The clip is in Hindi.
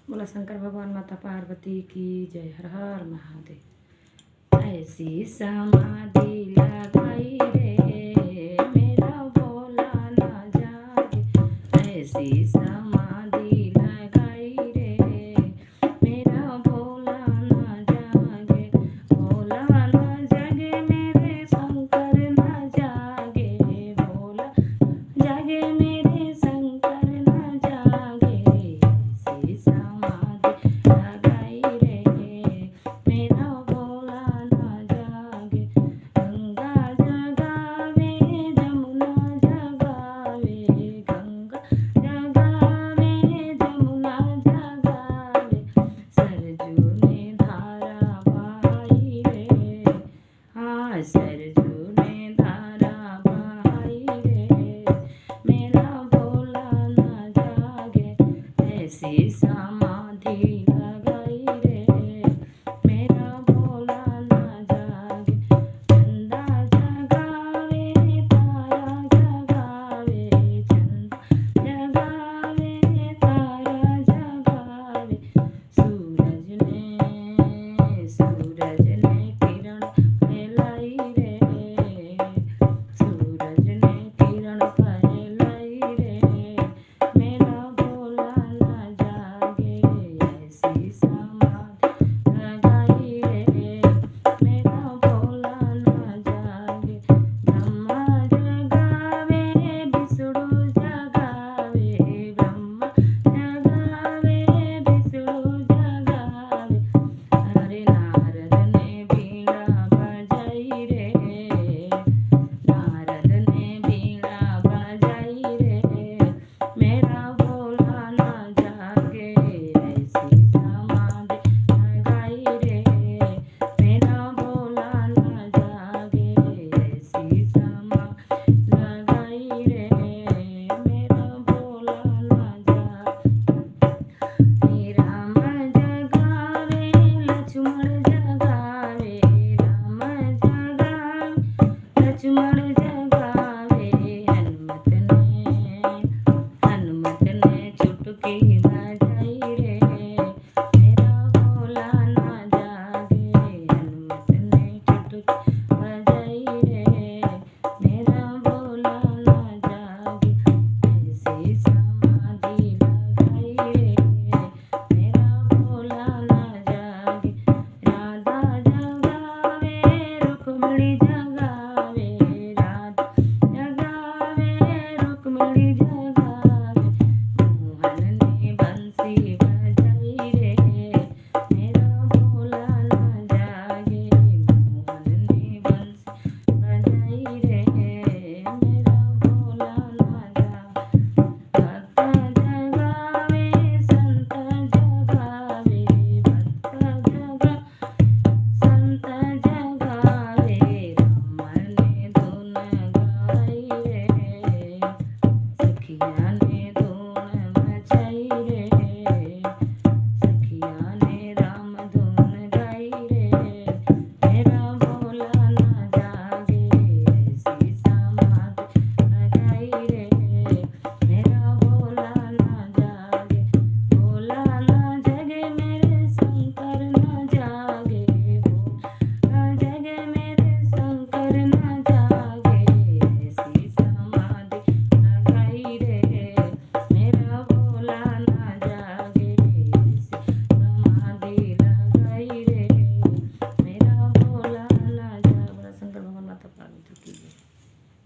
बोला शंकर भगवान माता पार्वती की जय। हर हर महादेव। ऐसी समाधि लगाई रे मेरा भोला ना जागे। ऐसी समाधि लगाई रे मेरा भोला ना जागे। भोला ना जागे मेरे शंकर ना जागे। भोला जागे मेरे शंकर ना जागे। ऐसी समाधि लगाई रे मेरा भोला ना जागे। गंगा जगावे जमुना जगावे। गंगा जगावे जमुना जगावे। सरजू ने धारा बहाई रे। हाँ सरजू ने धारा बहाई रे मेरा भोला ना जागे। ऐसी समाधि लगाई रे मेरा भोला ना जागे। चंदा जगावे तारा जगावे। चंदा जगावे तारा जगावे। सूरज ने किरण फैलाई रे। सूरज ने किरण फैलाई रे मेरा भोला ना जागे। ऐसी समाधि लगाई रे मेरा भोला ना जागे। ब्रह्मा जगावे विष्णु जगावे। ब्रह्मा जगावे विष्णु जगावे। अरे नारद ने बीड़ा बजाई रे। नारद ने बीड़ा बजाई रे मेरा भोला ना जागे। ऐसी समाधि लगाई रे मेरा भोला ना जागे। ऐसी समाधि लगाई रे मेरा भोला ना जागे। राम जगावे लक्ष्मण जगावे। राम जगावे लक्ष्मण जगावे। हनुमत ने चुटकी बजाई रे मेरा भोला ना जागे। हनुमत ने चुटकी बजाई रे मेरा भोला ना जागे। ऐसी समाधि लगाई रे मेरा भोला ना जागे। राधा जगावे रुक्मिणी जगावे। राधा जगावे रुक्मिणी जगावे। मोहन ने बंसी बजाई रे मेरा भोला ना जागे। मोहन ने बंसी बजाई रे मेरा भोला ना जागे। भक्त जगावे संत जगावे। भक्त जगावे संत जगावे। राम ने धुन गाई रे सखिया ने धुन मचाई रे। सखिया ने राम धुन गाई रे मेरा भोला ना जागे। ऐसी समाधि लगाई रे मेरा भोला ना जागे। भोला ना जागे मेरे शंकर ना जागे। भोला जागे मेरे शंकर ना जागे। ऐसी समाधि लगाई रे मेरा भोला ना जागे। ऐसी समाधि लगाई रे मेरा भोला ना जागे। शंकर भगवान माता पार्वती की जय।